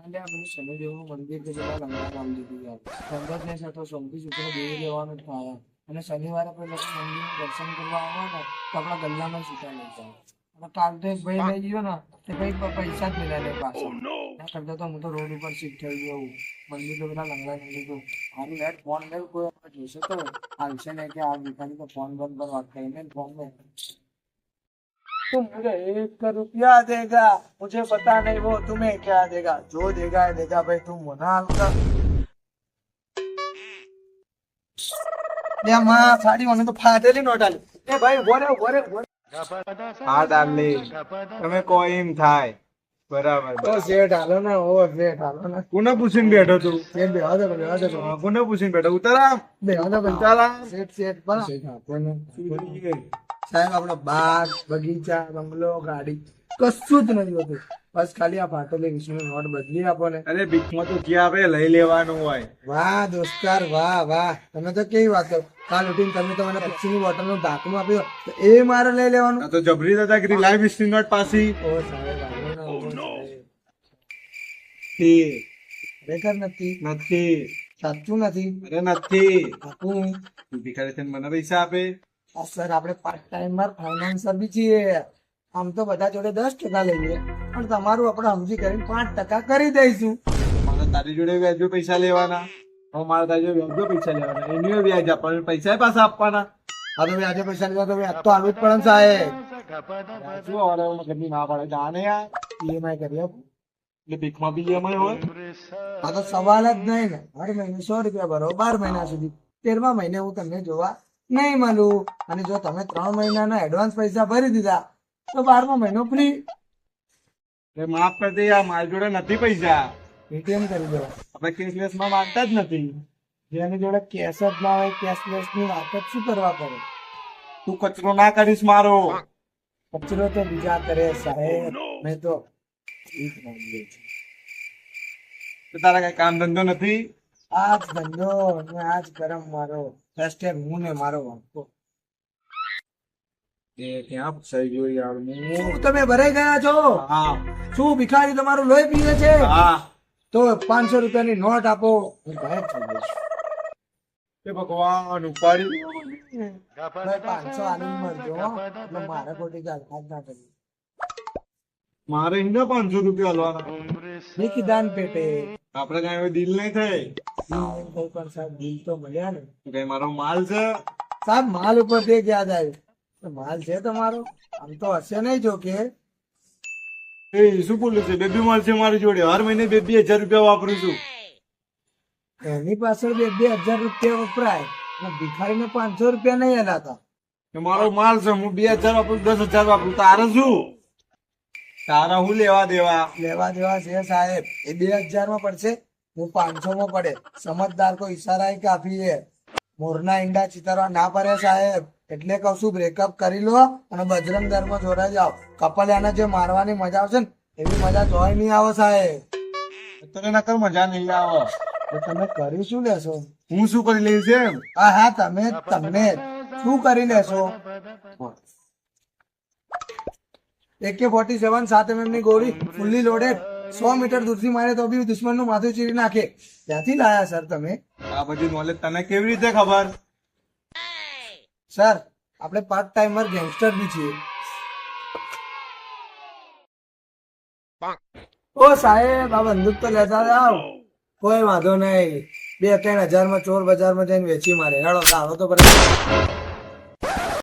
એટલે આ બધું શનિદેવનું મંદિર કે જેમાં લંગા નામ લીધું યાર. સંગતને સાથે સોમથી શુક્ર દેવી લેવાનું થાય અને શનિવારે આપણે લોકો મંદિરનું દર્શન કરવા આવે ને તો આપણા ગલ્લામાં છૂટા લઈ જાય. અને કાલ તો એક ભાઈ લઈ ગયો ને તે ભાઈ પૈસા જ મળ્યા નહીં પાછા. ના કરતા તો હું તો રોડ ઉપર શિફ્ટ થઈ ગયો મંદિર તો બધા લંગા નહીં લીધું. આનું યાર ફોન લે કોઈ આપણે જોશે તો હાલશે ને કે આ ભિખારી તો ફોન બંધ પર વાત કરીને ફોન લે. तुम मुझे 1 रुपया देगा मुझे पता नहीं वो तुम्हें क्या देगा जो देगा देगा भाई तुम मना हल्का ले मां साड़ी મને તો ફાટેલી નોટ આલી એ ભાઈ બોરે હા ડાર્લિંગ તમે કોઈ એમ થાય બરાબર તો શેઠ હાલો ને ઓ શેઠ હાલો ને કોને પૂછીને બેઠો તું શેઠ બેહવા દે કોને પૂછીને બેઠો ઉતારા બેહવા દે ચાલા શેઠ બના સાહેબ આપણો બાગ બગીચા બંગલો ગાડી કશું જ નથી હોતું બસ ખાલી આ ફાટેલી 20 ની નોટ બદલી આપો ને. અરે ભીખમાં તો ક્યાં આપણે લઈ લેવાનું હોય. વાહ દોસ્તાર વાહ તમે તો કેવી વાત કરો. કાલ ઉઠીને તમે તો મને પીછીની બોટલનું ઢાંકણું આપ્યું તો એ મારે લઈ લેવાનું. આ તો જબરી દાદાગીરી લાઈવ હિસ્ટ્રી નોટ પાછી. ઓ સાહેબ આવો ને, ઓ સાહેબ. ખરેખર નથી સાચું નથી. અરે નથી આપું ભિખારી થઈને મને પૈસા આપે. આ સર આપણે પાર્ટ ટાઈમર ફાઇનાન્સર બી છીએ. આમ તો બધા જોડે 10% લઈએ પણ તમારું આપણે સમજી કરીને 5% કરી દઈશું. મારે તારી જોડે વ્યાજો પૈસા લેવાના. મારે તારી જોડે વ્યાજો પૈસા લેવાના એની વ્યાજ આપવાના પૈસા પાછા આપવાના. આ તો વ્યાજે પૈસા લીધા તો વ્યાજ તો આવવું જ પડે ને સાહેબ. શું હવે ઘરની ના પડે જાણે યાર ઈએમઆઈ કરી આપું એટલે ભીખમાં બી EMI હોય. આ તો સવાલ જ નહીં ને. હર મહિને 100 રૂપિયા ભરો 12 મહિના સુધી. 13મા મહિને હું તમને જોવા નહીં મળું. અને જો તમે 3 મહિનાના એડવાન્સ પૈસા ભરી દીધા તો 12મા મહિનો ફ્રી. માફ કરી દે યાર મારી જોડે નથી પૈસા. એટીએમ કરી દેવા. આપણે કેશલેસ માં માંગતા જ નથી. જેની જોડે કેશ જ ના હોય કેશલેસ ની વાત જ શું કરવા કરે. તું કચરો ના કરીશ મારો. કચરો તો બીજા કરે સાહેબ. મેં તો તારા કઈ કામ ધંધો નથી. આજ ધંધો ને આજ ગરમ મારો ફેસ્ટેર હું ને મારો વાંકો. એ ક્યાં ફસાઈ ગયો યાર શું તમે ભરાઈ ગયા છો? હા શું ભિખારી તમારું લોહી પીવે છે? હા તો 500 રૂપિયાની નોટ આપો હું ગાયબ થઈ જઈશ. એ ભગવાન ઉપાડી 500 આલીને મળજો એટલે મારે ખોટી ગાલપાત ના કરી. મારે એને 500 રૂપિયા હલવાના. દેખી દાન પેટે આપડે કઈ હવે ડીલ નહીં થઈ. પણ સાહેબ દિલ તો મળ્યા ને. કઈ મારો માલ છે. સાહેબ માલ ઉપર તે યાદ આવ્યું માલ છે તમારો. આમ તો હશે નહીં જો કે એ શું બોલે છે બેબી માલ છે મારી જોડે. હર મહિને 2,000 રૂપિયા વાપરું છું. એની પાછળ 2,000 રૂપિયા વપરાય અને ભિખારીને 500 રૂપિયા નહીં હલાતા. મારો માલ છે હું 2,000 વાપરું 10,000 વાપરું. તારે શું તારા હું લેવા દેવા છે સાહેબ. એ 2,000 માં પડશે હું 500 માં પડે. સમજદાર કો ઈશારા હી કાફી હે. મોરના ઈંડા ચિતરવા ના પડે સાહેબ. એટલે કહું છું બ્રેકઅપ કરી લો અને બજરંગ દળ માં જોડાઈ જાઓ. કપલિયાને જે મારવાની મજા આવશે ને એવી મજા જોઈ નહીં આવે સાહેબ. તને નકર મજા નહીં આવે. તો તમે કરી શું લેશો? હું શું કરી લઈશ એમ? હા તમે શું કરી લેશો? AK-47 7mm ની ગોળી ફુલ્લી લોડેડ 100 મીટર દૂરથી મારે તો બી દુશ્મનનું માથું ચીરી નાખે. ક્યાંથી લાયા સર તમે? આ બધી નોલેજ તને કેવી રીતે ખબર? સર આપણે પાર્ટ ટાઈમર ગેંગસ્ટર બી છીએ. ઓ સાહેબ આ બંદૂક તો લેતા જાવ. કોઈ વાંધો નહીં. 2-3 હજારમાં ચોર બજારમાં જઈને વેચી મારે. હેડો દાવો તો ભરે.